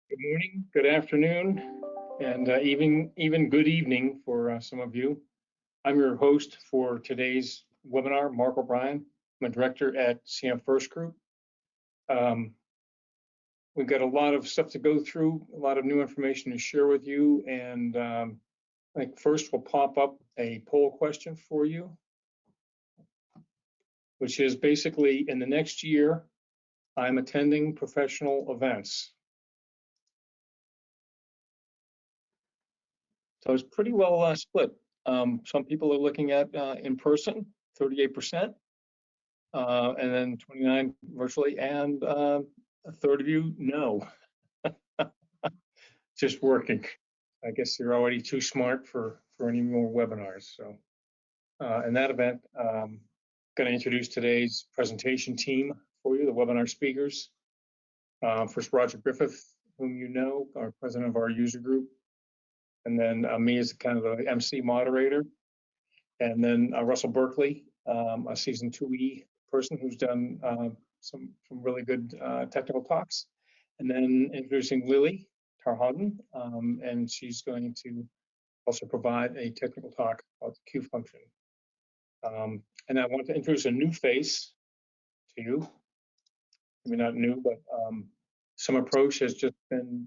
Good morning, good afternoon, and even good evening for some of you. I'm your host for today's webinar, Mark O'Brien. I'm a director at CM First Group. We've got a lot of stuff to go through, a lot of new information to share with you, and I think first we'll pop up a poll question for you, which is basically in the next year, I'm attending professional events. So it's pretty well split. Some people are looking at in person, 38%, and then 29 virtually, and a third of you, no. Just working. I guess you're already too smart for any more webinars. So in that event, I'm going to introduce today's presentation team for you, the webinar speakers. First, Roger Griffith, whom you know, our president of our user group. And then me as kind of the MC moderator. And then Russell Berkeley, a season 2E person who's done some really good technical talks. And then introducing Lily Taharudin, and she's going to also provide a technical talk about the queue function. And I want to introduce a new face to you. I mean, not new, but some approach has just been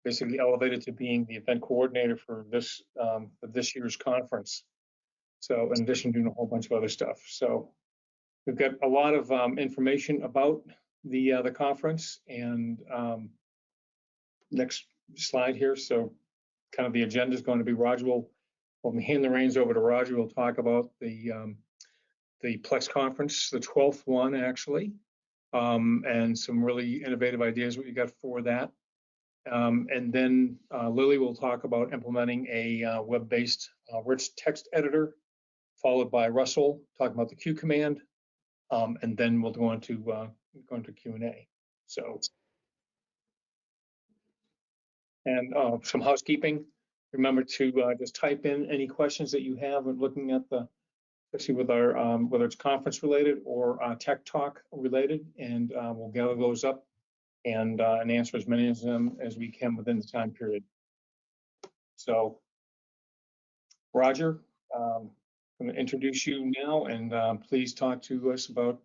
basically elevated to being the event coordinator for this year's conference. So in addition to doing a whole bunch of other stuff. So we've got a lot of information about the conference, and next slide here. So kind of the agenda is going to be Roger will, when we hand the reins over to Roger, we'll talk about the Plex conference, the 12th one actually, and some really innovative ideas what you got for that. And then Lily will talk about implementing a web-based Rich Text Editor, followed by Russell talking about the Q command, and then we'll go into Q&A. So, and some housekeeping. Remember to just type in any questions that you have when looking at the, especially with our whether it's conference related or tech talk related, and we'll gather those up and answer as many of them as we can within the time period. So, Roger, I'm going to introduce you now, and please talk to us about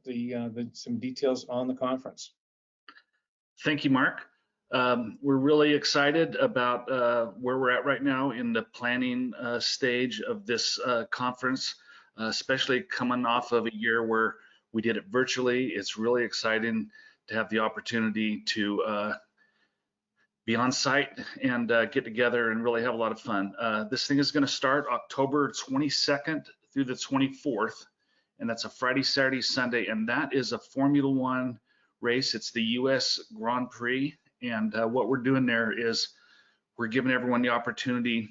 some details on the conference. Thank you, Mark. We're really excited about where we're at right now in the planning stage of this conference, especially coming off of a year where we did it virtually. It's really exciting to have the opportunity to be on site and get together and really have a lot of fun. This thing is going to start October 22nd through the 24th, and that's a Friday, Saturday, Sunday, and that is a Formula One race. It's the US Grand Prix, and what we're doing there is we're giving everyone the opportunity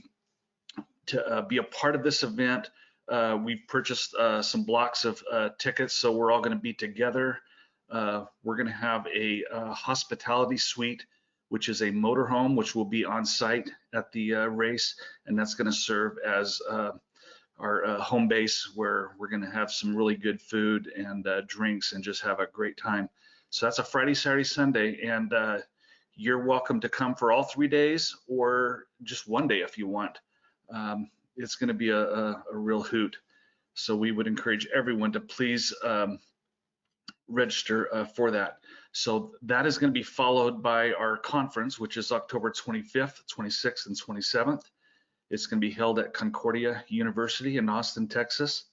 to be a part of this event. We've purchased some blocks of tickets, so we're all going to be together. We're going to have a hospitality suite, which is a motorhome, which will be on site at the race, and that's going to serve as our home base, where we're going to have some really good food and drinks and just have a great time. So that's a Friday, Saturday, Sunday, and you're welcome to come for all 3 days or just one day if you want. It's going to be a real hoot. So we would encourage everyone to please register for that. So that is going to be followed by our conference, which is October 25th, 26th, and 27th. It's going to be held at Concordia University in Austin, Texas.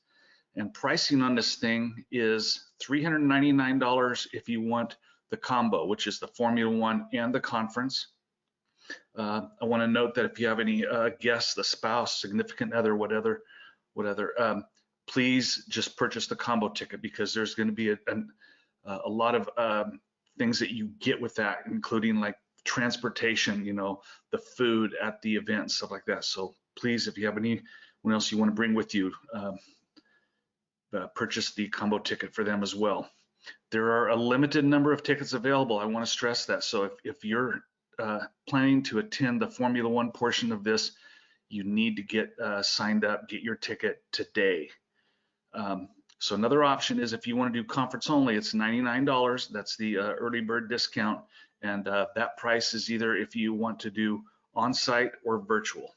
And pricing on this thing is $399 if you want the combo, which is the Formula One and the conference. I want to note that if you have any guests, the spouse, significant other, whatever, please just purchase the combo ticket, because there's going to be a lot of things that you get with that, including like transportation, you know, the food at the event, stuff like that. So please, if you have anyone else you want to bring with you, purchase the combo ticket for them as well. There are a limited number of tickets available. I want to stress that. So if you're planning to attend the Formula One portion of this, you need to get signed up, get your ticket today. So another option is if you want to do conference only, it's $99. That's the early bird discount, And that price is either if you want to do on-site or virtual.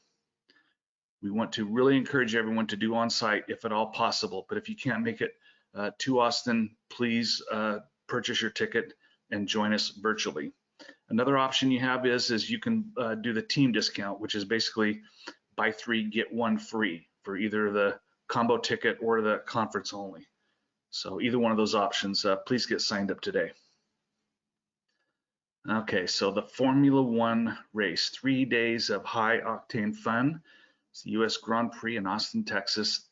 We want to really encourage everyone to do on-site if at all possible, but if you can't make it to Austin, please purchase your ticket and join us virtually. Another option you have is you can do the team discount, which is basically buy 3, get 1 free for either the combo ticket or the conference only. So either one of those options, please get signed up today. Okay, so the Formula One race, 3 days of high octane fun. It's the US Grand Prix in Austin, Texas.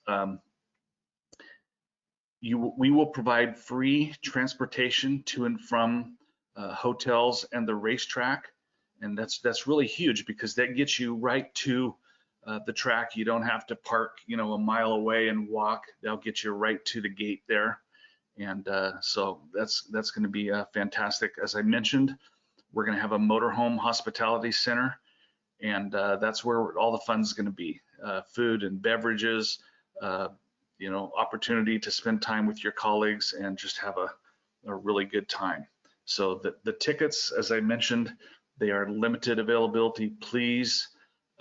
We will provide free transportation to and from hotels and the racetrack, and that's really huge because that gets you right to the track. You don't have to park, a mile away and walk. They'll get you right to the gate there, and so that's going to be fantastic. As I mentioned, we're going to have a motorhome hospitality center, and that's where all the fun is going to be. Food and beverages, opportunity to spend time with your colleagues and just have a really good time. So the tickets, as I mentioned, they are limited availability. Please,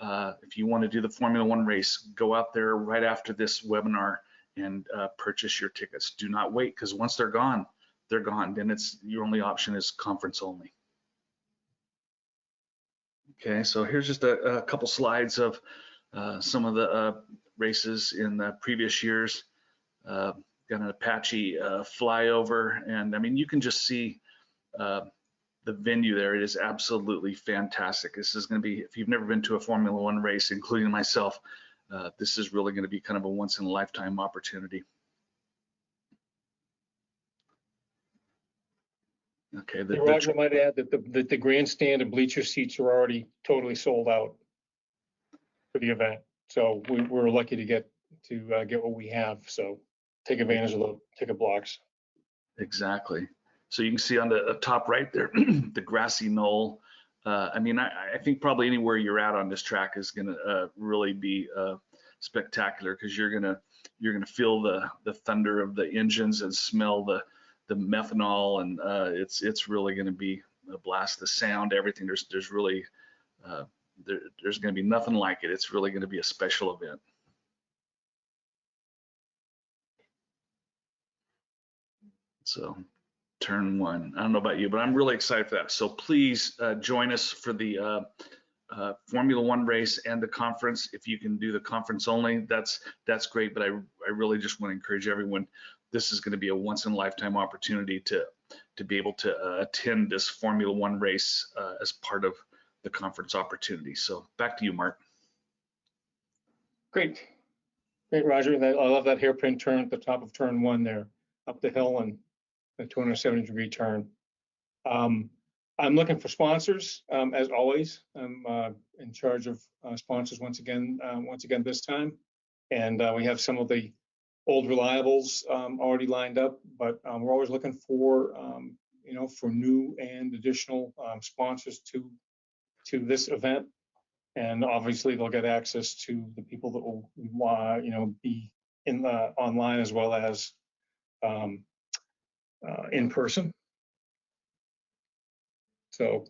if you want to do the Formula One race, go out there right after this webinar and purchase your tickets. Do not wait, because once they're gone, they're gone. Then your only option is conference only. Okay, so here's just a couple slides of some of the races in the previous years. Got an Apache flyover, and I mean, you can just see the venue there. It is absolutely fantastic. This is going to be, if you've never been to a Formula One race, including myself, this is really going to be kind of a once in a lifetime opportunity. Okay. Roger, I might add that the grandstand and bleacher seats are already totally sold out for the event. So we're lucky to get what we have. So take advantage of the ticket blocks. Exactly. So you can see on the top right there, the grassy knoll. I mean, I think probably anywhere you're at on this track is going to really be spectacular, because you're gonna feel the thunder of the engines and smell the methanol, and it's really going to be a blast. The sound, everything. There's really there's going to be nothing like it. It's really going to be a special event. So turn 1. I don't know about you, but I'm really excited for that. So please join us for the Formula One race and the conference. If you can do the conference only, that's great. But I really just want to encourage everyone. This is going to be a once in a lifetime opportunity to be able to attend this Formula One race as part of the conference opportunity. So back to you, Mark. Great, Roger. I love that hairpin turn at the top of turn 1 there, up the hill and a 270-degree turn. I'm looking for sponsors, as always. I'm in charge of sponsors once again this time, and we have some of the old reliables already lined up, but we're always looking for for new and additional sponsors to this event, and obviously they'll get access to the people that will be in the online as well as in person. So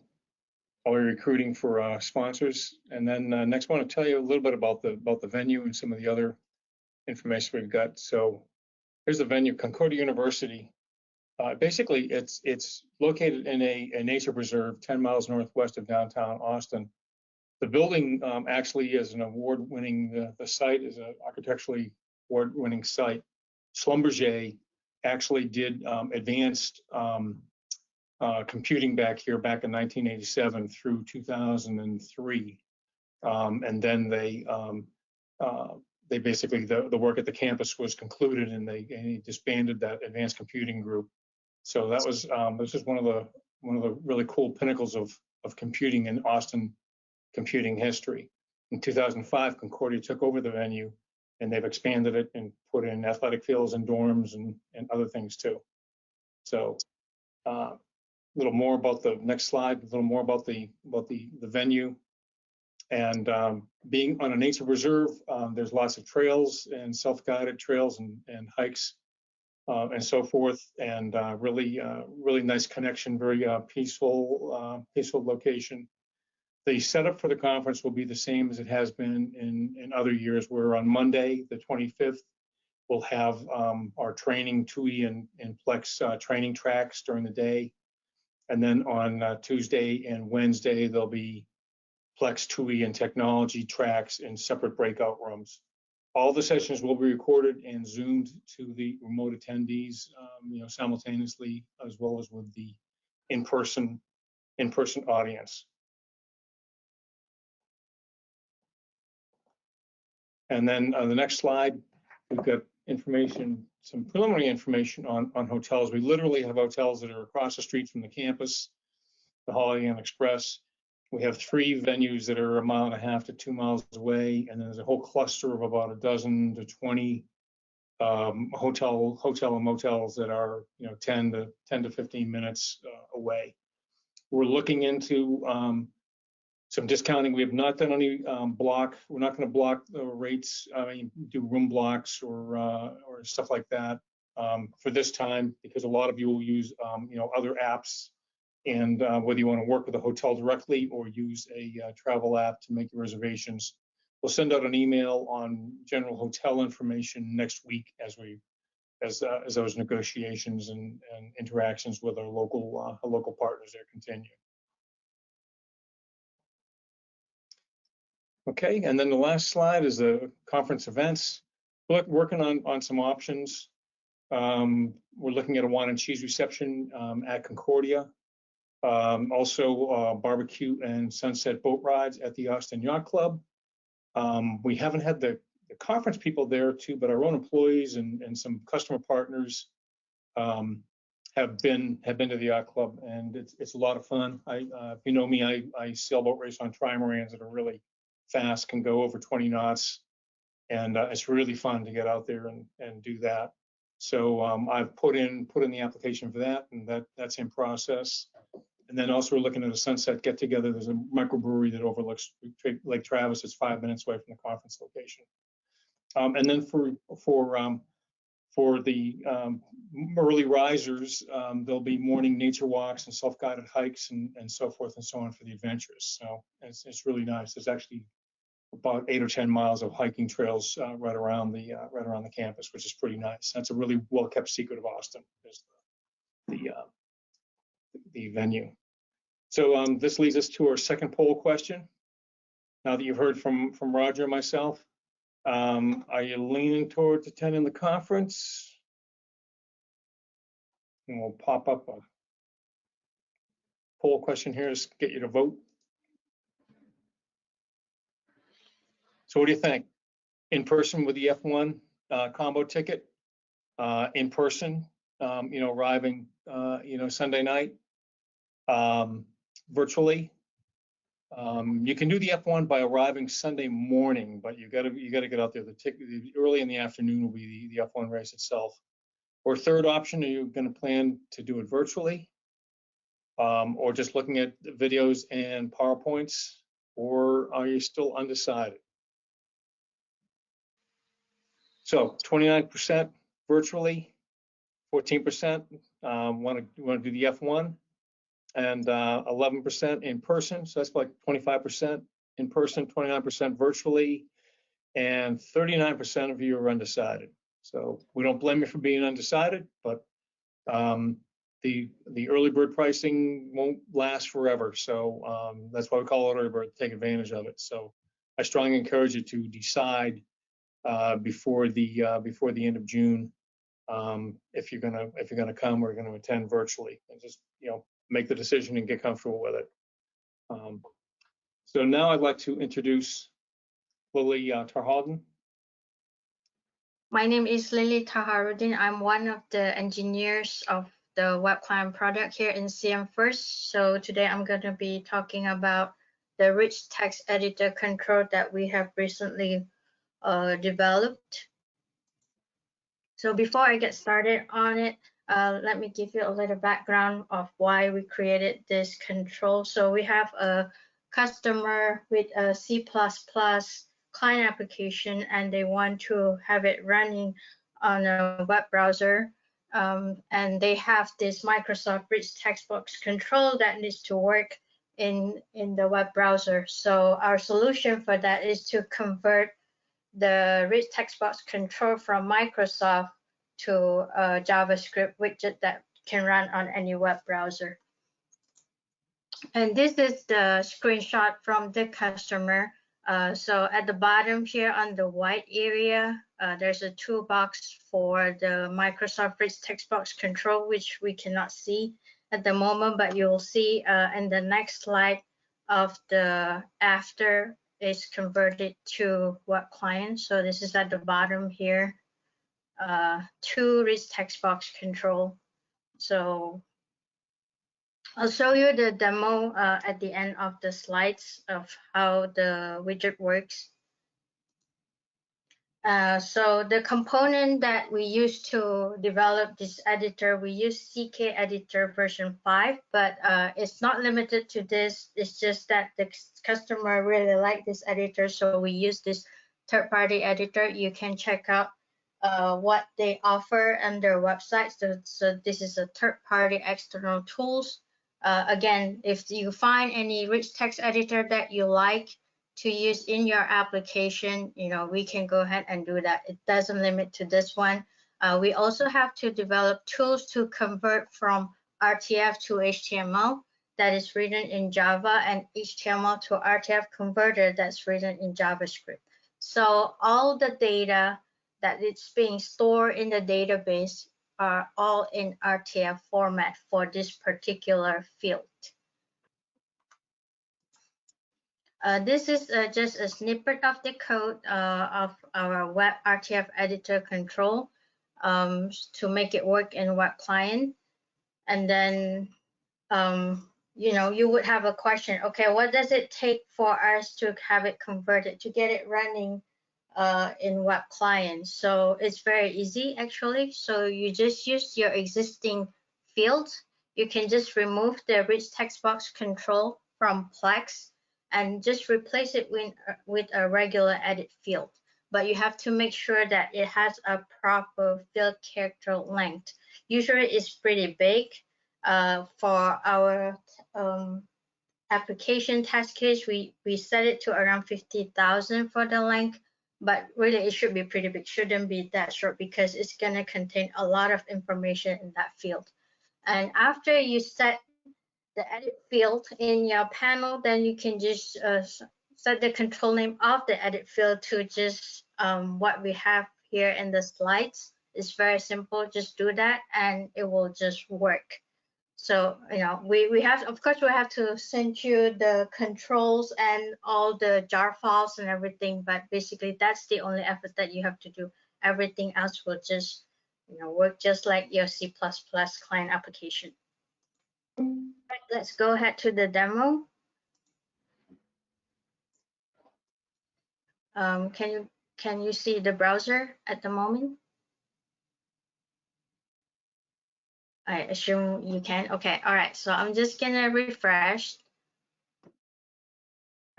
I'll be recruiting for sponsors, and then next I want to tell you a little bit about the venue and some of the other information we've got. So here's the venue, Concordia University. Basically, it's located in a nature preserve 10 miles northwest of downtown Austin. The building actually is an award-winning. The site is an architecturally award-winning site. Schlumberger actually did advanced computing back in 1987 through 2003, and then they basically the work at the campus was concluded, and they disbanded that advanced computing group. So that was this is one of the really cool pinnacles of computing in Austin computing history. In 2005, Concordia took over the venue, and they've expanded it and put in athletic fields and dorms and other things too. So a little more about the next slide, a little more about the venue. And being on a nature reserve, there's lots of trails and self-guided trails and hikes and so forth, and really nice connection, very peaceful location. The setup for the conference will be the same as it has been in other years, where on Monday, the 25th, we'll have our training TUI and Plex training tracks during the day. And then on Tuesday and Wednesday, there'll be Plex TUI and technology tracks in separate breakout rooms. All the sessions will be recorded and zoomed to the remote attendees, simultaneously, as well as with the in-person audience. And then the next slide, we've got information, some preliminary information on hotels. We literally have hotels that are across the street from the campus, the Holiday Inn Express. We have 3 venues that are 1.5 miles to 2 miles away, and then there's a whole cluster of about a dozen to 20 hotel and motels that are 10 to 15 minutes away. We're looking into some discounting. We have not done any block. We're not going to block the rates. Do room blocks or stuff like that for this time, because a lot of you will use other apps. And whether you want to work with a hotel directly or use a travel app to make your reservations, we'll send out an email on general hotel information next week as those negotiations and interactions with our local partners there continue. Okay, and then the last slide is the conference events. We're working on some options. We're looking at a wine and cheese reception at Concordia. Also barbecue and sunset boat rides at the Austin Yacht Club. We haven't had the conference people there too, but our own employees and some customer partners have been to the Yacht Club, and it's a lot of fun. If you know me, I sailboat race on trimarans that are really fast, can go over 20 knots, and it's really fun to get out there and do that. So I've put in the application for that, and that's in process. And then also we're looking at a sunset get together. There's a microbrewery that overlooks Lake Travis. It's 5 minutes away from the conference location. And then for the early risers, there'll be morning nature walks and self-guided hikes and so forth and so on for the adventurers. So it's really nice. There's actually about 8 or 10 miles of hiking trails right around the campus, which is pretty nice. That's a really well-kept secret of Austin, is the venue. So this leads us to our second poll question. Now that you've heard from Roger and myself, are you leaning towards attending the conference? And we'll pop up a poll question here to get you to vote. So what do you think? In person with the F1 combo ticket, in person, arriving, Sunday night, virtually. You can do the F1 by arriving Sunday morning, but you got to get out there. The ticket early in the afternoon will be the F1 race itself. Or third option, are you going to plan to do it virtually, or just looking at videos and PowerPoints, or are you still undecided? So 29% virtually, 14% want to do the F1, and 11% in person. So that's like 25% in person, 29% virtually, and 39% of you are undecided. So we don't blame you for being undecided, but the early bird pricing won't last forever. So that's why we call it early bird, take advantage of it. So I strongly encourage you to decide before the end of June if you're gonna come or you're gonna attend virtually, and just make the decision and get comfortable with it. So now I'd like to introduce Lily Taharudin. My name is Lily Taharudin. I'm one of the engineers of the WebClient product here in CM First. So today I'm going to be talking about the Rich Text Editor control that we have recently developed. So before I get started on it, let me give you a little background of why we created this control. So we have a customer with a C++ client application, and they want to have it running on a web browser. and they have this Microsoft Rich Text Box control that needs to work in the web browser. So our solution for that is to convert the Rich Text Box control from Microsoft to a JavaScript widget that can run on any web browser. And this is the screenshot from the customer. So at the bottom here on the white area, there's a toolbox for the Microsoft Rich Text Box control, which we cannot see at the moment, but you'll see in the next slide of the after is converted to WebClient. So this is at the bottom here, to Rich Text Box control. So I'll show you the demo at the end of the slides of how the widget works. So the component that we use to develop this editor, we use CK Editor version 5, but it's not limited to this. It's just that the customer really liked this editor, so we use this third-party editor. You can check out what they offer on their website. So this is a third-party external tools. Again, if you find any rich text editor that you like to use in your application, we can go ahead and do that. It doesn't limit to this one. We also have to develop tools to convert from RTF to HTML that is written in Java, and HTML to RTF converter that's written in JavaScript. So all the data that is being stored in the database are all in RTF format for this particular field. This is just a snippet of the code of our web RTF editor control to make it work in WebClient. And then, you would have a question, okay, what does it take for us to have it converted, to get it running in WebClient? So it's very easy, actually. So you just use your existing fields. You can just remove the rich text box control from Plex and just replace it with a regular edit field. But you have to make sure that it has a proper field character length. Usually it's pretty big. For our application test case, we set it to around 50,000 for the length, but really it should be pretty big, shouldn't be that short, because it's gonna contain a lot of information in that field. And after you set the edit field in your panel, then you can just set the control name of the edit field to just what we have here in the slides. It's very simple, just do that and it will just work. So, we have, of course, we have to send you the controls and all the jar files and everything, but basically that's the only effort that you have to do. Everything else will just, work just like your C++ client application. Right, let's go ahead to the demo. Can you see the browser at the moment? I assume you can. Okay, all right. So I'm just gonna refresh.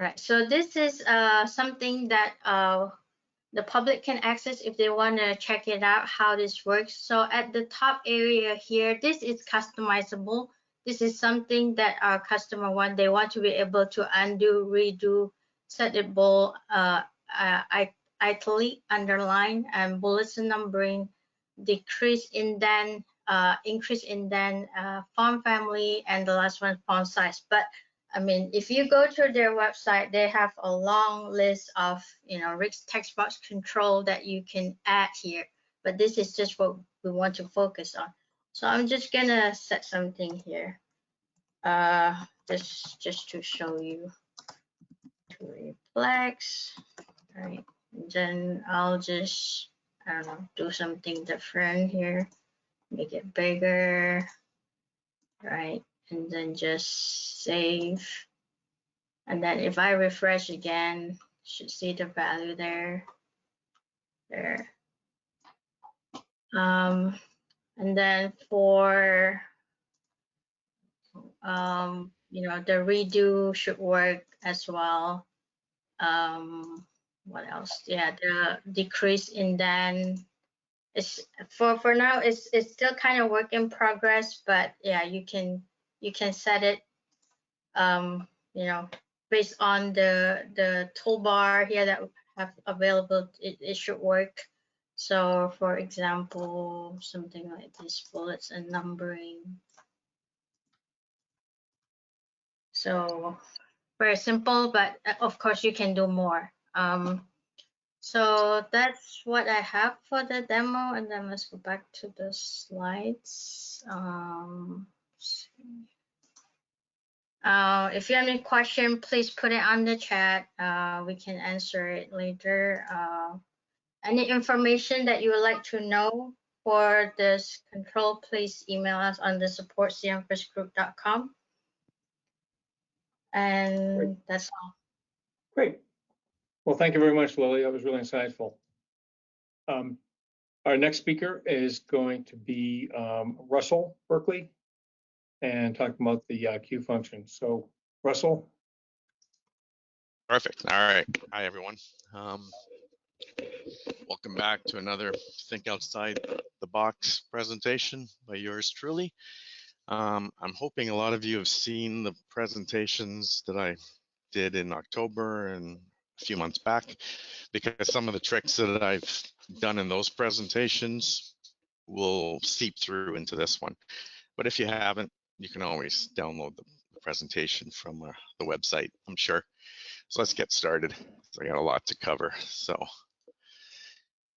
All right. So this is something that the public can access if they want to check it out how this works. So at the top area here, this is customizable. This is something that our customer want. They want to be able to undo, redo, set it bold, italic, underline, and bullets and numbering, decrease indent, increase indent, font family, and the last one, font size. But I mean, if you go to their website, they have a long list of, rich text box control that you can add here. But this is just what we want to focus on. So I'm just gonna set something here, just to show you. CA Plex, right? And then I'll just, I don't know, do something different here, make it bigger, right? And then just save. And then if I refresh again, should see the value there. And then for, the redo should work as well. What else? Yeah, the decrease indent it's for now it's still kind of work in progress, but yeah, you can set it you know, based on the toolbar here that we have available, it should work. So for example, something like this, bullets and numbering. So very simple, but of course you can do more. So that's what I have for the demo, and then let's go back to the slides. If you have any question, please put it on the chat. We can answer it later. Any information that you would like to know for this control, please email us on the support@cmfirstgroup.com. And Great. that's all. Great. Well, thank you very much, Lily. That was really insightful. Our next speaker is going to be Russell Berkeley, and talking about the queue function. So, Russell. Perfect. All right. Hi, everyone. Welcome back to another Think Outside the Box presentation by yours truly. I'm hoping a lot of you have seen the presentations that I did in October and a few months back, because some of the tricks that I've done in those presentations will seep through into this one. But if you haven't, you can always download the presentation from the website, I'm sure. So let's get started. I got a lot to cover. So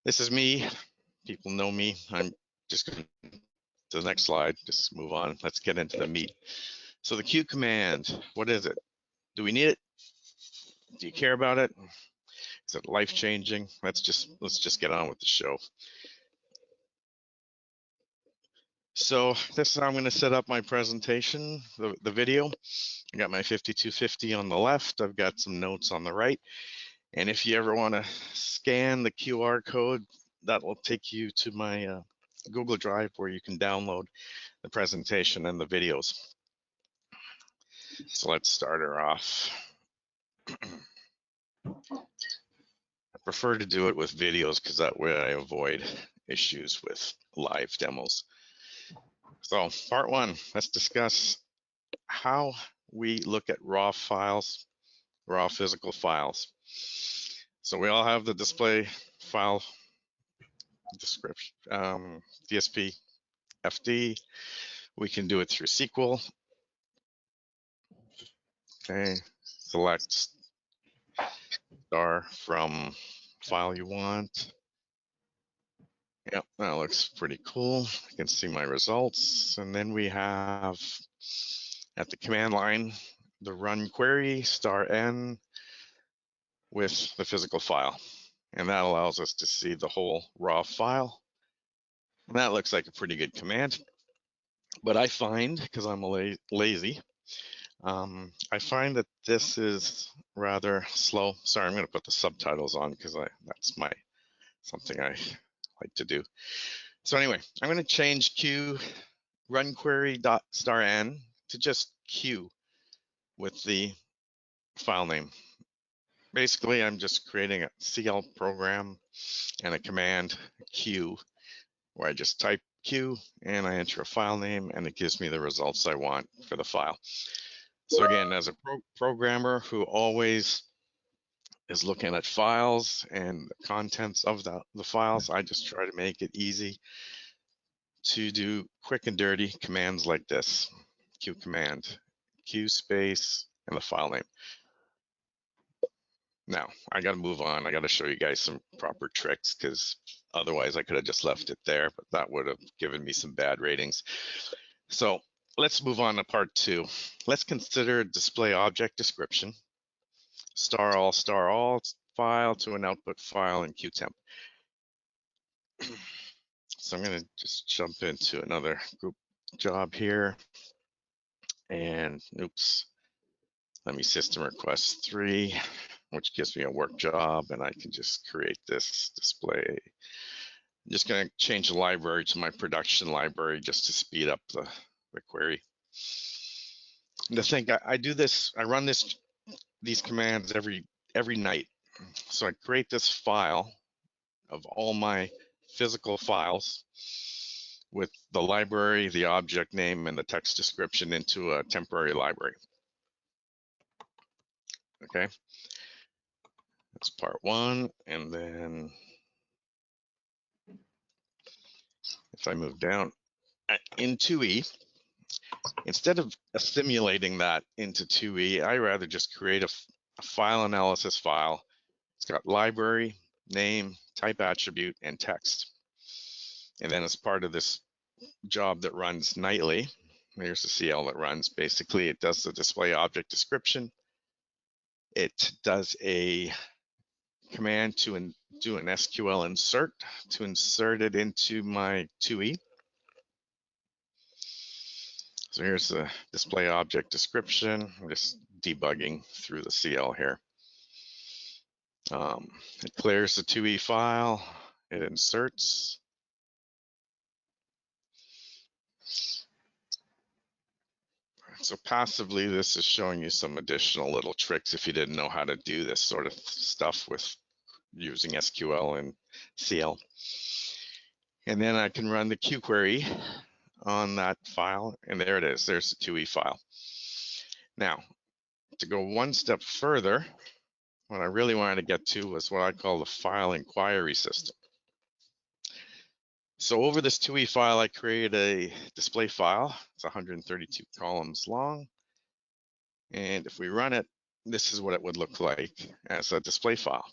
this is me. People know me. I'm just going to the next slide. Just move on. Let's get into the meat. So the queue command, what is it? Do we need it? Do you care about it? Is it life-changing? Let's just get on with the show. So this is how I'm going to set up my presentation, the video. I got my 5250 on the left. I've got some notes on the right. And if you ever want to scan the QR code, that will take you to my Google Drive, where you can download the presentation and the videos. So let's start her off. I prefer to do it with videos because that way I avoid issues with live demos. So part one, let's discuss how we look at raw files, raw physical files. So we all have the display file description, DSP, FD. We can do it through SQL. Okay, select star from file you want. Yep, that looks pretty cool. I can see my results. And then we have at the command line, the run query *n with the physical file. And that allows us to see the whole raw file. And that looks like a pretty good command. But I find, because I'm lazy, I find that this is rather slow. Sorry, I'm going to put the subtitles on because that's something I like to do. So anyway, I'm going to change queue run query *n to just queue with the file name. Basically, I'm just creating a CL program and a command queue where I just type queue and I enter a file name and it gives me the results I want for the file. So again, as a programmer who always is looking at files and the contents of the files, I just try to make it easy to do quick and dirty commands like this. Queue command, queue space, and the file name. Now, I got to move on. I got to show you guys some proper tricks, because otherwise I could have just left it there, but that would have given me some bad ratings. So let's move on to part two. Let's consider display object description, *all file to an output file in QTemp. So I'm going to just jump into another group job here. And oops, let me system request 3, which gives me a work job, and I can just create this display. I'm just going to change the library to my production library just to speed up the query. And to think, I do this, I run these commands every night. So I create this file of all my physical files with the library, the object name, and the text description into a temporary library. Okay, that's part one. And then if I move down in 2E, instead of assimilating that into 2E, I rather just create a file analysis file. It's got library, name, type attribute, and text. And then as part of this job that runs nightly, here's the CL that runs. Basically, it does the display object description. It does a command to do an SQL insert to insert it into my 2E. So here's the display object description. I'm just debugging through the CL here. It clears the 2E file. It inserts. So passively, this is showing you some additional little tricks if you didn't know how to do this sort of stuff with using SQL and CL. And then I can run the Q query on that file, and there it is. There's the 2E file. Now, to go one step further, what I really wanted to get to was what I call the file inquiry system. So over this 2E file, I created a display file. It's 132 columns long. And if we run it, this is what it would look like as a display file.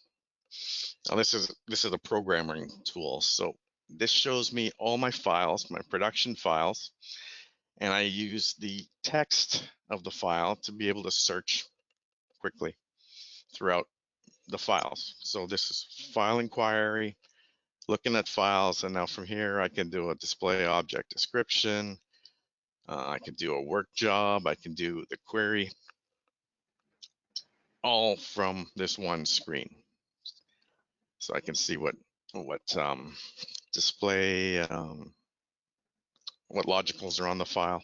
Now this is a programming tool. So this shows me all my files, my production files, and I use the text of the file to be able to search quickly throughout the files. So this is file inquiry, looking at files, and now from here I can do a display object description. I can do a work job. I can do the query, all from this one screen. So I can see what display, what logicals are on the file,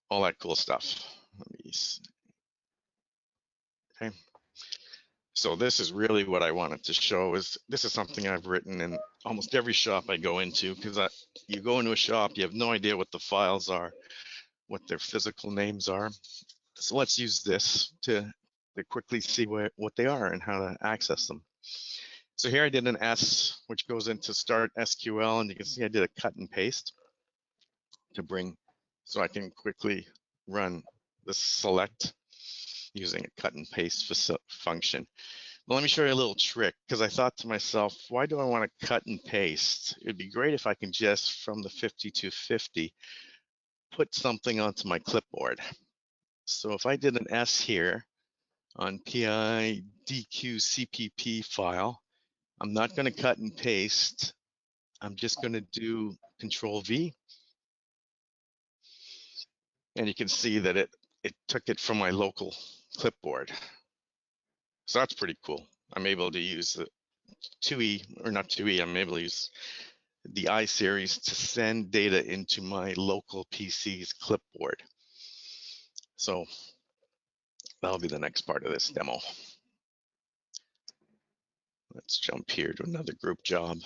all that cool stuff. Let me see. Okay. So this is really what I wanted to show. Is this is something I've written in almost every shop I go into, because you go into a shop, you have no idea what the files are, what their physical names are. So let's use this to quickly see what they are and how to access them. So here I did an S, which goes into start SQL, and you can see I did a cut and paste to bring, so I can quickly run the select using a cut and paste function. Well, let me show you a little trick, because I thought to myself, why do I want to cut and paste? It'd be great if I can just, from the 5250, put something onto my clipboard. So if I did an S here on PI DQ CPP file, I'm not going to cut and paste. I'm just going to do Control V. And you can see that it took it from my local clipboard. So that's pretty cool. I'm able to use the 2E, or not 2E, I'm able to use the I series to send data into my local PC's clipboard. So that'll be the next part of this demo. Let's jump here to another group job.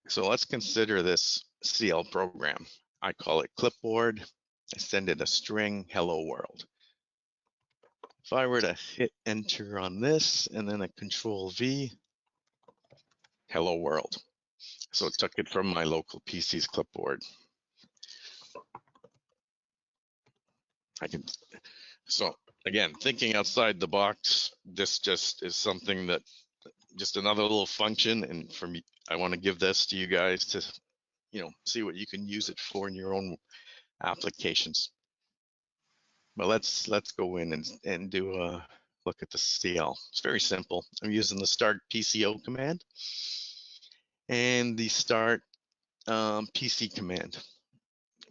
So let's consider this CL program. I call it Clipboard. I send it a string, hello world. If I were to hit enter on this and then a Control V, hello world. So it took it from my local PC's clipboard. So again, thinking outside the box, this just is something that, just another little function. And for me, I want to give this to you guys to, see what you can use it for in your own applications. But let's go in and do a look at the CL. It's very simple. I'm using the start PCO command and the start PC command,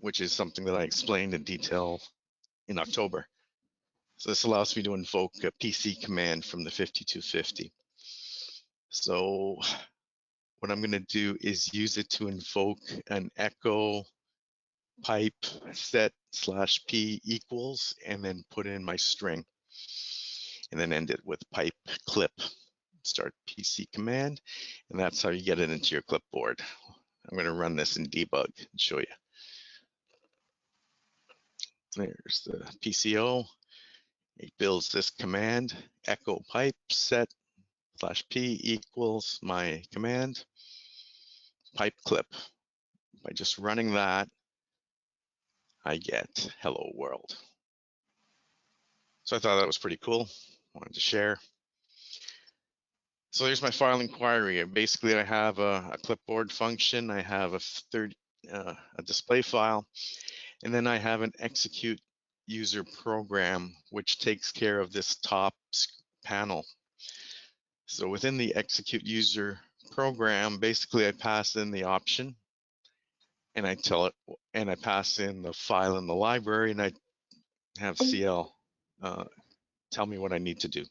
which is something that I explained in detail in October. So this allows me to invoke a PC command from the 5250. So what I'm going to do is use it to invoke an echo pipe set /p equals, and then put in my string, and then end it with pipe clip. start PC command, and that's how you get it into your clipboard. I'm going to run this in debug and show you. There's the PCO. It builds this command, echo pipe set /p equals my command, pipe clip. By just running that, I get hello world. So I thought that was pretty cool. Wanted to share. So there's my file inquiry. Basically, I have a clipboard function. I have a display file, and then I have an execute user program, which takes care of this top panel. So within the execute user program, basically I pass in the option, and I tell it, and I pass in the file in the library, and I have CL tell me what I need to do.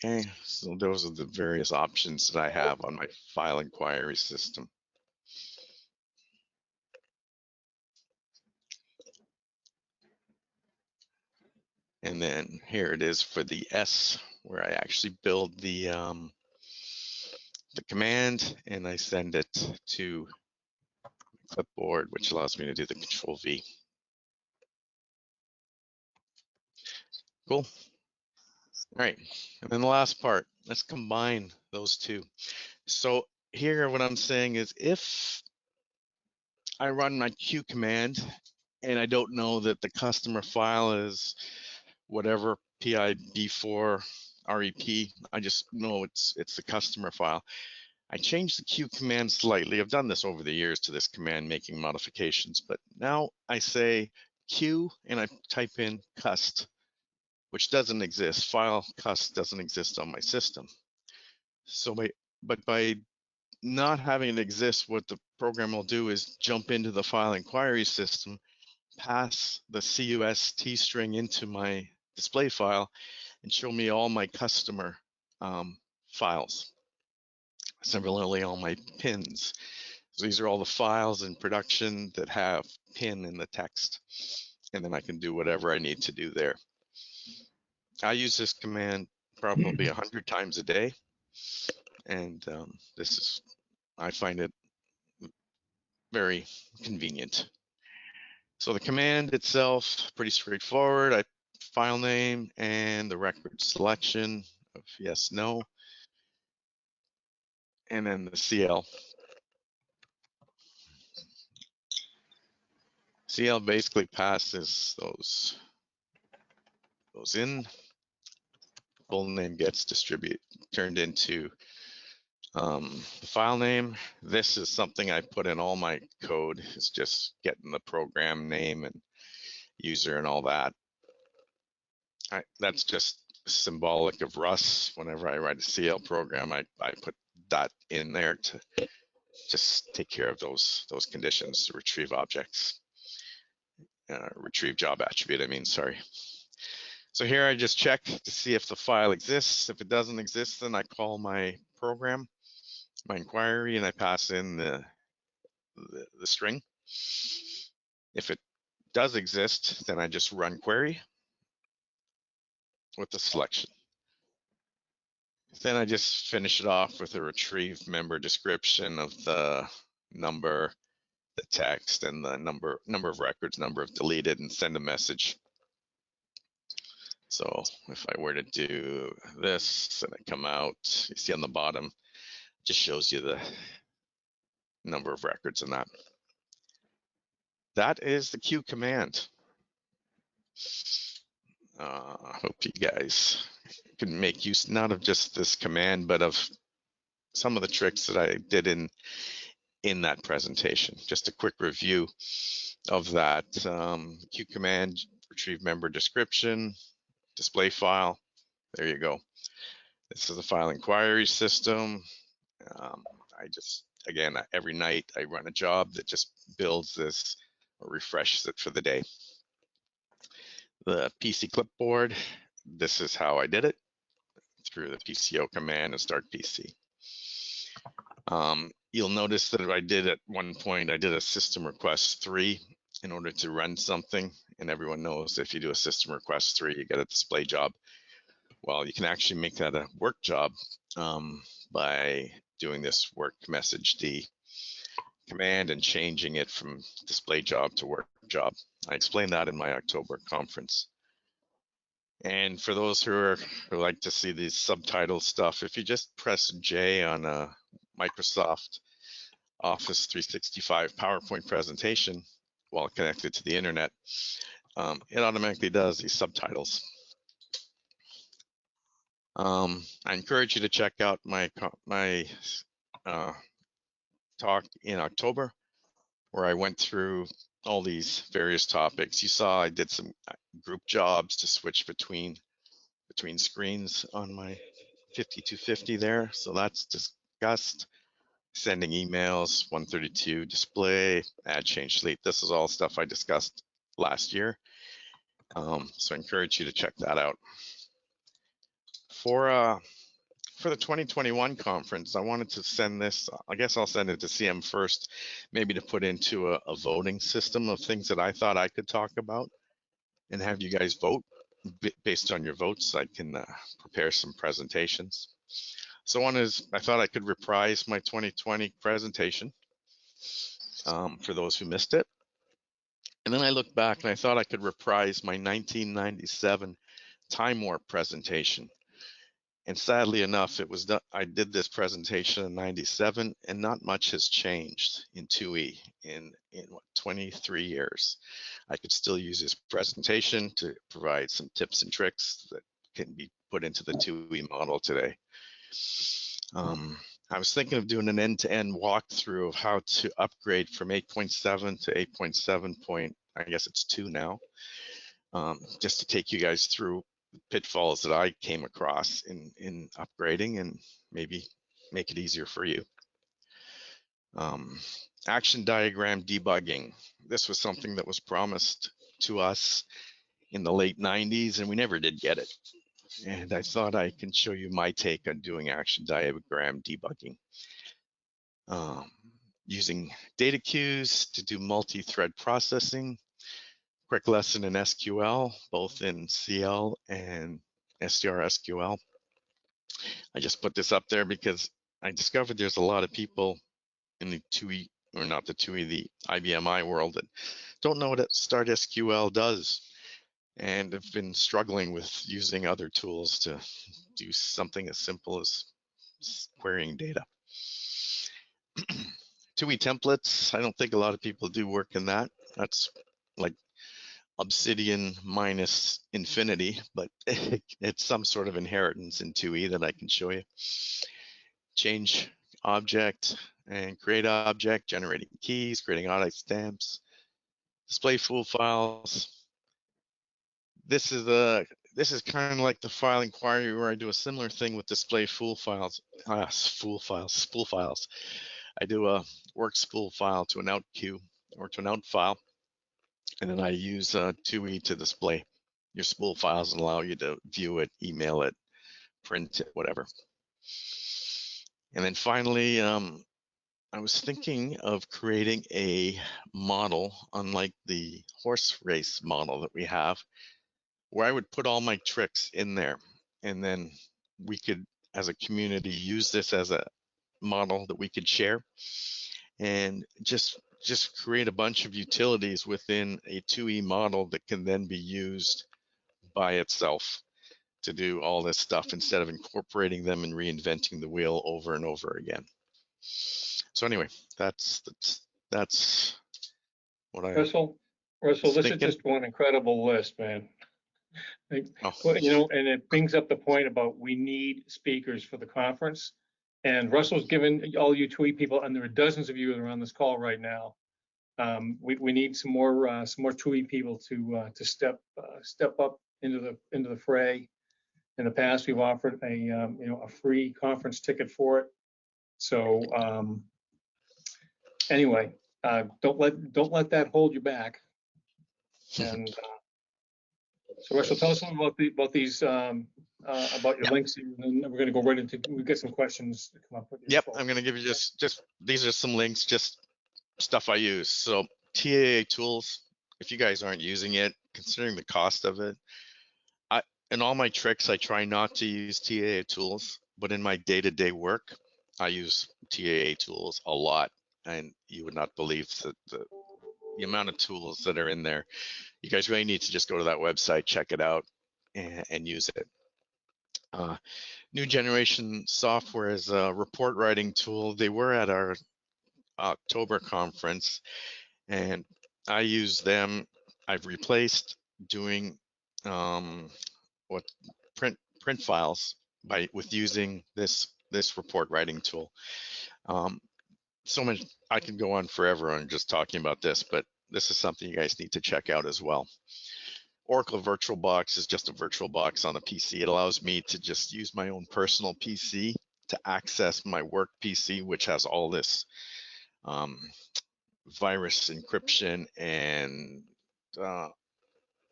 Okay, so those are the various options that I have on my file inquiry system. And then here it is for the S, where I actually build the command and I send it to Clipboard, which allows me to do the Control V. Cool. All right, and then the last part, let's combine those two. So here what I'm saying is if I run my Q command and I don't know that the customer file is whatever PIB4 REP, I just know it's the customer file. I changed the Q command slightly. I've done this over the years to this command, making modifications, but now I say Q and I type in cust, which doesn't exist. File cust doesn't exist on my system. So but by not having it exist, what the program will do is jump into the file inquiry system, pass the CUST string into my display file, and show me all my customer files. Similarly, all my pins. So these are all the files in production that have pin in the text, and then I can do whatever I need to do there. I use this command probably 100 times a day, and I find it very convenient. So the command itself, pretty straightforward. I file name and the record selection of yes, no, and then the CL. CL basically passes those in. Full name gets turned into the file name. This is something I put in all my code. It's just getting the program name and user and all that. That's just symbolic of Rust. Whenever I write a CL program, I put that in there to just take care of those conditions to retrieve objects. Retrieve job attribute, I mean, sorry. So here I just check to see if the file exists. If it doesn't exist, then I call my program, my inquiry, and I pass in the string. If it does exist, then I just run query with the selection. Then I just finish it off with a retrieve member description of the number, the text, and the number of records, number of deleted, and send a message. So if I were to do this and I come out, you see on the bottom, it just shows you the number of records in that. That is the Q command. I hope you guys can make use not of just this command, but of some of the tricks that I did in that presentation. Just a quick review of that. Q command, retrieve member description, display file. There you go. This is the file inquiry system. I just, again, every night I run a job that just builds this or refreshes it for the day. The PC clipboard, this is how I did it through the PCO command and start PC. You'll notice that I did at one point, I did a system request 3 in order to run something. And everyone knows if you do a system request 3, you get a display job. well, you can actually make that a work job by doing this work message D command and changing it from display job to work job. I explained that in my October conference. And for those who like to see these subtitle stuff, if you just press J on a Microsoft Office 365 PowerPoint presentation while connected to the internet, it automatically does these subtitles. I encourage you to check out my talk in October, where I went through all these various topics. You saw I did some group jobs to switch between screens on my 5250 there. So that's discussed. Sending emails, 132 display, add change delete. This is all stuff I discussed last year. So I encourage you to check that out. For the 2021 conference, I wanted to send this, I guess I'll send it to CM first, maybe to put into a voting system of things that I thought I could talk about and have you guys vote. Based on your votes, I can prepare some presentations. So one is, I thought I could reprise my 2020 presentation for those who missed it. And then I looked back and I thought I could reprise my 1997 Time Warp presentation. And sadly enough, I did this presentation in 97 and not much has changed in 2E in what, 23 years. I could still use this presentation to provide some tips and tricks that can be put into the 2E model today. I was thinking of doing an end-to-end walkthrough of how to upgrade from 8.7 to 8.7 I guess it's 2 now, just to take you guys through pitfalls that I came across in upgrading and maybe make it easier for you. Action diagram debugging. This was something that was promised to us in the late 90s and we never did get it. And I thought I can show you my take on doing action diagram debugging. Using data queues to do multi-thread processing. Quick lesson in SQL, both in CL and STR-SQL. I just put this up there because I discovered there's a lot of people in the 2E, or not the 2E, the IBMI world that don't know what Start SQL does and have been struggling with using other tools to do something as simple as querying data. 2E templates, I don't think a lot of people do work in that. That's like Obsidian minus infinity, but it's some sort of inheritance in 2E that I can show you. Change object and create object, generating keys, creating auto stamps, display full files. This is kind of like the file inquiry where I do a similar thing with display full files. Spool files. I do a work spool file to an out queue or to an out file. And then I use 2E to display your spool files and allow you to view it, email it, print it, whatever. And then finally, I was thinking of creating a model, unlike the horse race model that we have, where I would put all my tricks in there. And then we could, as a community, use this as a model that we could share and just create a bunch of utilities within a 2E model that can then be used by itself to do all this stuff instead of incorporating them and reinventing the wheel over and over again. So anyway, that's what I Russell, this is just one incredible list, man. You know, and it brings up the point about we need speakers for the conference. And Russell's given all you 2E people, and there are dozens of you that are on this call right now. We need some more 2E people to step up into the fray. In the past, we've offered a free conference ticket for it. So anyway, don't let that hold you back. And so Russell, tell us a little about these about your links, and then we're going to go right into, we've got some questions to come up with. Yep, I'm going to give you just these are some links, just stuff I use. So TAA tools, if you guys aren't using it, considering the cost of it, in all my tricks, I try not to use TAA tools, but in my day-to-day work, I use TAA tools a lot, and you would not believe the amount of tools that are in there. You guys really need to just go to that website, check it out, and use it. New generation software is a report writing tool. They were at our October conference, and I use them. I've replaced doing print files with using this report writing tool. So much, I can go on forever on just talking about this, but this is something you guys need to check out as well. Oracle VirtualBox is just a VirtualBox on a PC. It allows me to just use my own personal PC to access my work PC, which has all this virus encryption and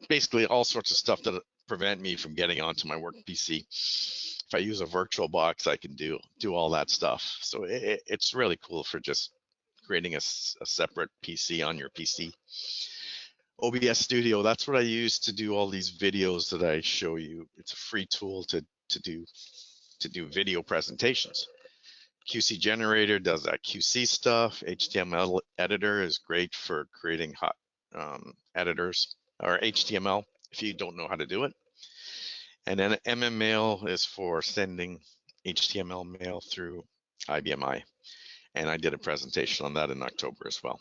basically all sorts of stuff that prevent me from getting onto my work PC. If I use a VirtualBox, I can do all that stuff. So it's really cool for just creating a separate PC on your PC. OBS Studio, that's what I use to do all these videos that I show you. It's a free tool to do video presentations. QC Generator does that QC stuff. HTML Editor is great for creating hot editors or HTML if you don't know how to do it. And then MMail is for sending HTML mail through IBMI. And I did a presentation on that in October as well.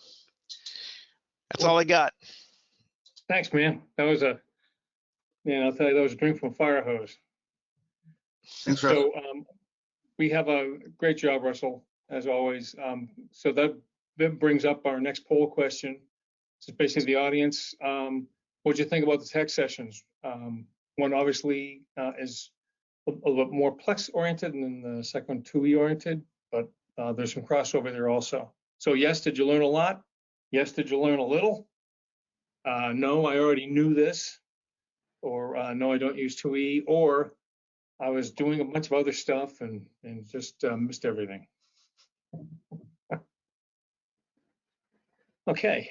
That's all I got. Thanks, man. That was I'll tell you, that was a drink from a fire hose. Thanks, Russell. So we have a great job, Russell, as always. So that brings up our next poll question. This is basically the audience. What do you think about the tech sessions? One obviously is a little bit more Plex oriented, and then the second one 2E oriented, but there's some crossover there also. So yes, did you learn a lot? Yes, did you learn a little? No, I already knew this, or no, I don't use 2E, or I was doing a bunch of other stuff and just missed everything. Okay,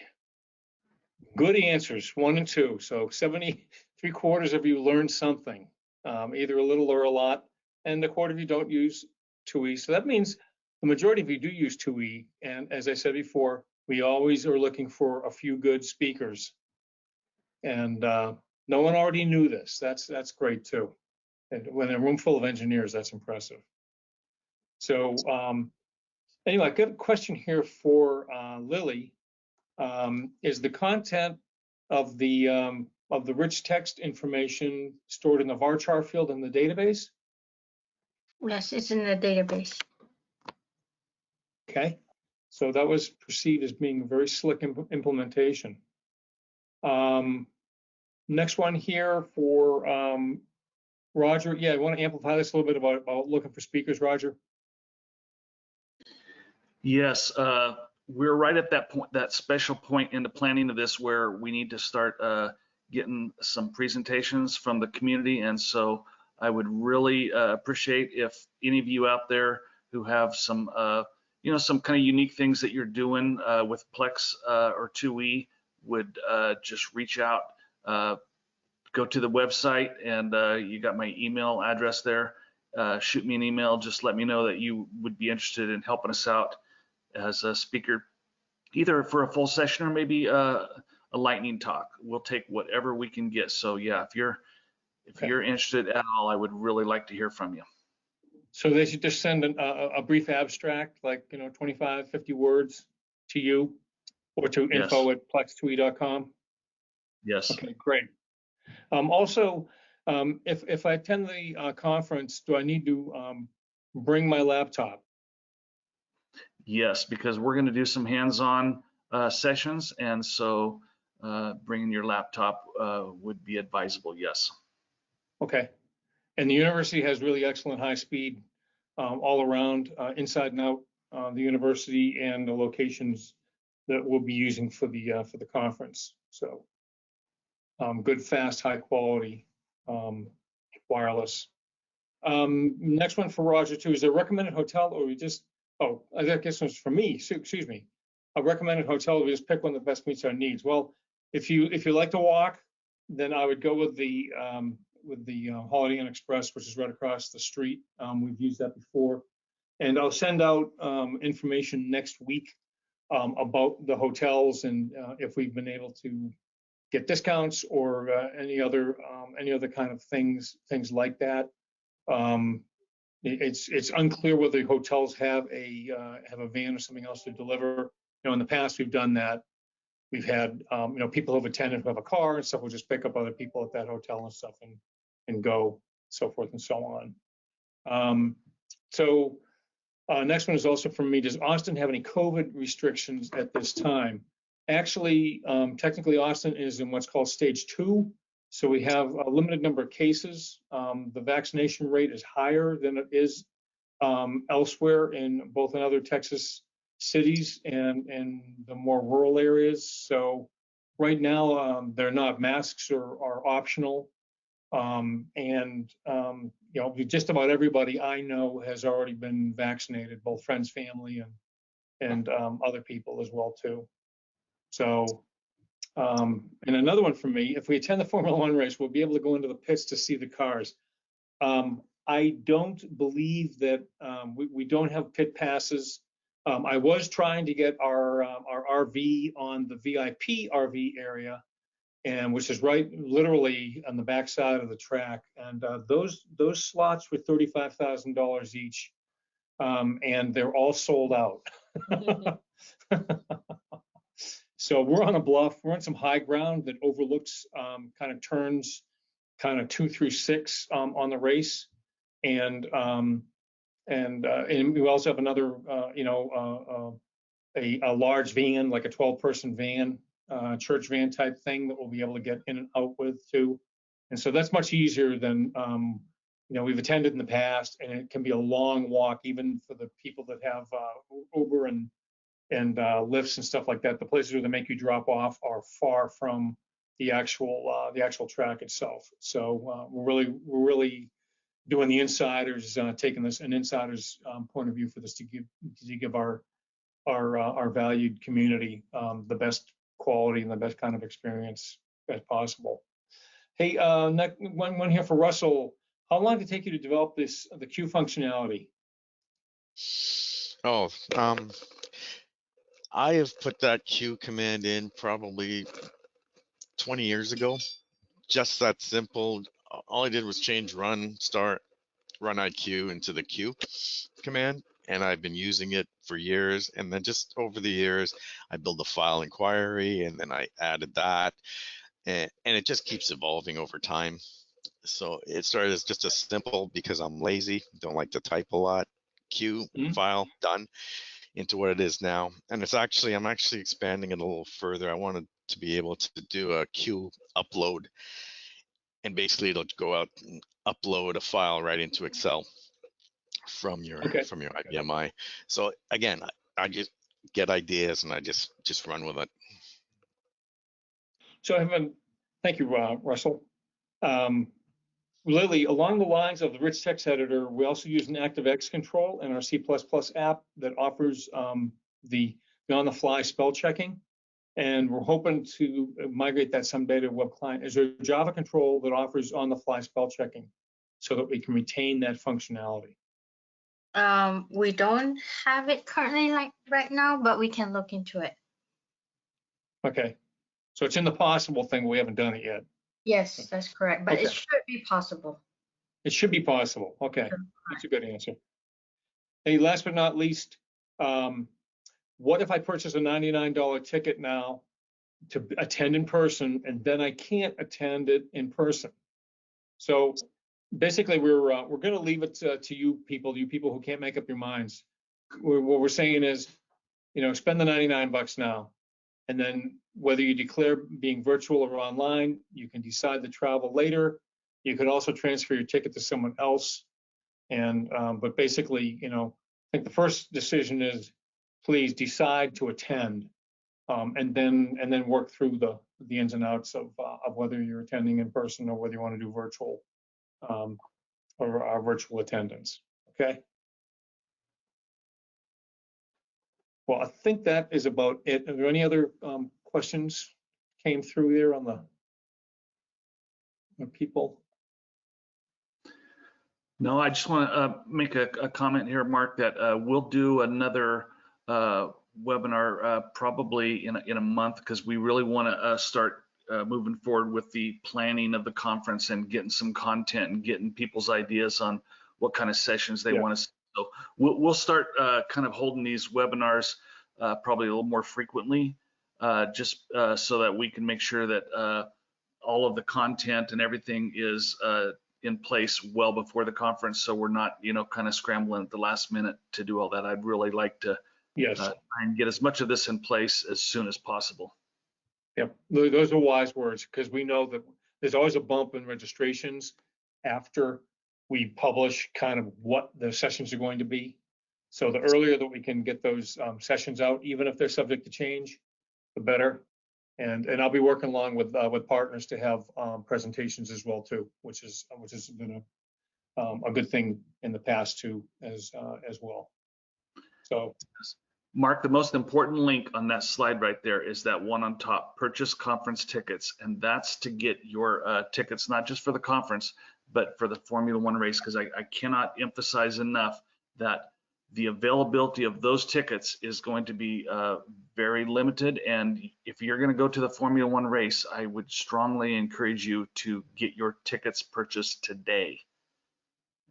good answers, 1 and 2. So 73/4 of you learned something, either a little or a lot, and a quarter of you don't use 2E. So that means the majority of you do use 2E. And as I said before, we always are looking for a few good speakers. And no one already knew this. That's great too. And when a room full of engineers, that's impressive. So anyway, I got a question here for Lily. Is the content of the rich text information stored in the varchar field in the database? Yes, it's in the database. Okay, so that was perceived as being a very slick implementation. Next one here for Roger. Yeah, I want to amplify this a little bit about looking for speakers, Roger. Yes, we're right at that point, that special point in the planning of this where we need to start getting some presentations from the community. And so I would really appreciate if any of you out there who have some, some kind of unique things that you're doing with Plex or 2E would just reach out, go to the website, and you got my email address there. Shoot me an email, just let me know that you would be interested in helping us out as a speaker, either for a full session or maybe a lightning talk. We'll take whatever we can get. So yeah, if you're interested at all, I would really like to hear from you. So they should just send a brief abstract, like 25, 50 words to you, or to Yes. info@plex2e.com. Yes. Okay, great. Also, if I attend the conference, do I need to bring my laptop? Yes, because we're going to do some hands-on sessions, and so bringing your laptop would be advisable. Yes. Okay. And the university has really excellent high speed all around, inside and out the university and the locations that we'll be using for the conference. So good, fast, high quality wireless. Next one for Roger too. Is there a recommended hotel, or we just? Oh, I guess this one's for me. Excuse me. A recommended hotel. We just pick one that best meets our needs. Well, if you like to walk, then I would go with the with the Holiday Inn Express, which is right across the street. We've used that before. And I'll send out information next week about the hotels and if we've been able to get discounts or any other kind of things like that. It's unclear whether the hotels have a van or something else to deliver. In the past we've done that. We've had people who have attended who have a car and stuff. We'll just pick up other people at that hotel and stuff and go, so forth and so on. Next one is also from me. Does Austin have any COVID restrictions at this time? Actually, technically Austin is in what's called stage 2. So we have a limited number of cases. The vaccination rate is higher than it is elsewhere in both in other Texas cities and in the more rural areas. So right now, they're not masks are optional. Just about everybody I know has already been vaccinated, both friends, family, and other people as well too. So, and another one for me, if we attend the Formula One race, we'll be able to go into the pits to see the cars. I don't believe that we don't have pit passes. I was trying to get our RV on the VIP RV area, and which is right literally on the backside of the track. And those slots were $35,000 each, and they're all sold out. So we're on a bluff. We're on some high ground that overlooks kind of turns kind of 2 through 6 on the race, and we also have another a large van, like a 12-person van, church van type thing that we'll be able to get in and out with too. And so that's much easier than we've attended in the past, and it can be a long walk even for the people that have Uber and lifts and stuff like that. The places where they make you drop off are far from the actual track itself. So we're really doing the insiders, taking this an insider's point of view for this to give our valued community the best quality and the best kind of experience as possible. Hey, next one here for Russell. How long did it take you to develop the queue functionality? Oh, I have put that queue command in probably 20 years ago. Just that simple. All I did was change run IQ into the queue command, and I've been using it for years. And then just over the years, I built a file inquiry, and then I added that, and it just keeps evolving over time. So it started as just a simple, because I'm lazy, don't like to type a lot, queue file done, into what it is now. And I'm actually expanding it a little further. I wanted to be able to do a queue upload, and basically it'll go out and upload a file right into Excel from your IBMI. So again, I just get ideas and I just run with it. So thank you, Russell. Lily, along the lines of the Rich Text Editor, we also use an ActiveX control in our C++ app that offers the on-the-fly spell checking, and we're hoping to migrate that someday to WebClient. Is there a Java control that offers on-the-fly spell checking so that we can retain that functionality? We don't have it currently right now, but we can look into it. Okay, so it's in the possible thing, but we haven't done it yet. Yes, that's correct, but it should be possible. It should be possible. Okay, that's a good answer. Hey, last but not least, what if I purchase a $99 ticket now to attend in person, and then I can't attend it in person? So basically, we're going to leave it to you people who can't make up your minds. What we're saying is, spend the $99 now, and then whether you declare being virtual or online, you can decide to travel later. You could also transfer your ticket to someone else. And but basically, I think the first decision is please decide to attend, and then work through the ins and outs of whether you're attending in person or whether you want to do virtual or virtual attendance. Okay. Well, I think that is about it. Are there any other questions came through there on the people? No, I just want to make a comment here, Mark, that we'll do another webinar probably in a month, because we really want to start moving forward with the planning of the conference and getting some content and getting people's ideas on what kind of sessions they want to see. So we'll start kind of holding these webinars probably a little more frequently, just so that we can make sure that all of the content and everything is in place well before the conference, so we're not, kind of scrambling at the last minute to do all that. I'd really like to try and get as much of this in place as soon as possible. Yep, those are wise words, because we know that there's always a bump in registrations after we publish kind of what the sessions are going to be. So the earlier that we can get those sessions out, even if they're subject to change, the better. And I'll be working along with partners to have presentations as well too, which has been a good thing in the past too, as well. So, Mark, the most important link on that slide right there is that one on top, purchase conference tickets, and that's to get your tickets not just for the conference, but for the Formula One race, because I cannot emphasize enough that the availability of those tickets is going to be very limited. And if you're going to go to the Formula One race, I would strongly encourage you to get your tickets purchased today.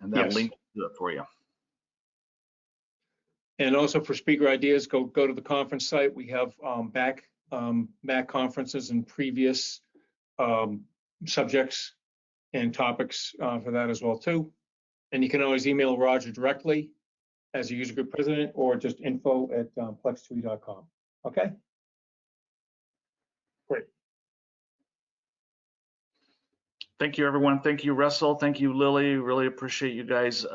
And that link will do it for you. And also for speaker ideas, go to the conference site. We have back conferences and previous subjects and topics for that as well too. And you can always email Roger directly as a user group president, or just info@plex2e.com. Okay. Great. Thank you, everyone. Thank you, Russell. Thank you, Lily. Really appreciate you guys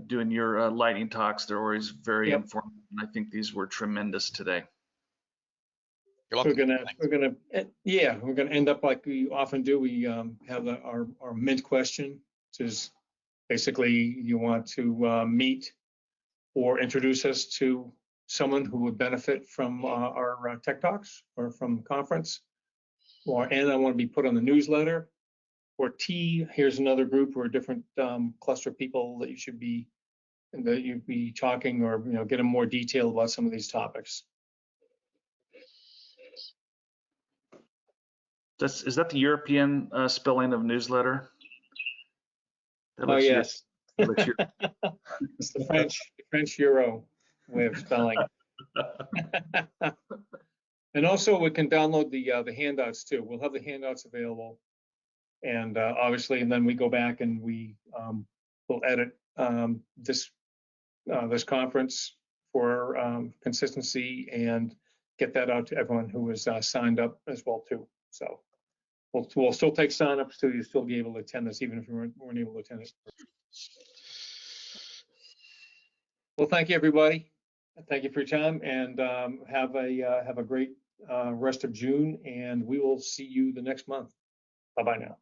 doing your lightning talks. They're always very informative, and I think these were tremendous today. You're welcome. We're gonna end up like we often do. We have our mint question, which is basically you want to meet or introduce us to someone who would benefit from our tech talks or from the conference. Or N, I want to be put on the newsletter. Or T, here's another group or a different cluster of people that you'd be talking, or get in more detail about some of these topics. Is that the European spelling of newsletter? Oh yes. It's the French Euro way of spelling. And also we can download the handouts too. We'll have the handouts available, and obviously, and then we go back and we will edit this conference for consistency and get that out to everyone who is signed up as well too. So we'll still take signups till you still be able to attend this, even if you weren't able to attend it. Well, thank you, everybody. Thank you for your time, and have a great rest of June, and we will see you the next month. Bye-bye now.